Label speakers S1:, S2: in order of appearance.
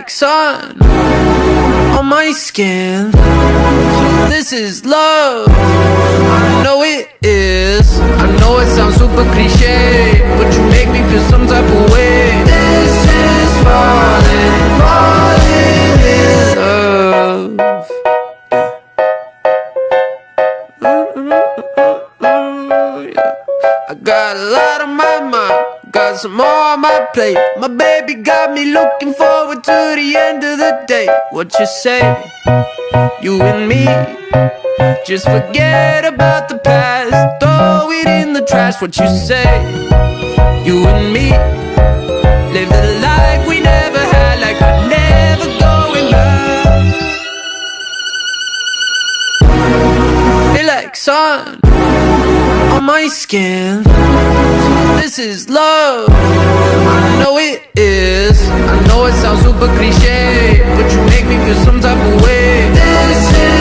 S1: like sun on my skin. So this is love. I know it is. I know it sounds super cliche, but you make me feel some type of way. This is falling, falling in love. I got a lot on my mind, got some more on my plate. My baby got me looking forward to the end of the day. What you say? You and me, just forget about the past, throw it in the trash. What you say? You and me, live the life we never had, like we're never going back. Feel like sun on my skin. This is love. I know it is. I know it sounds super cliche, but you make me feel some type of way. This is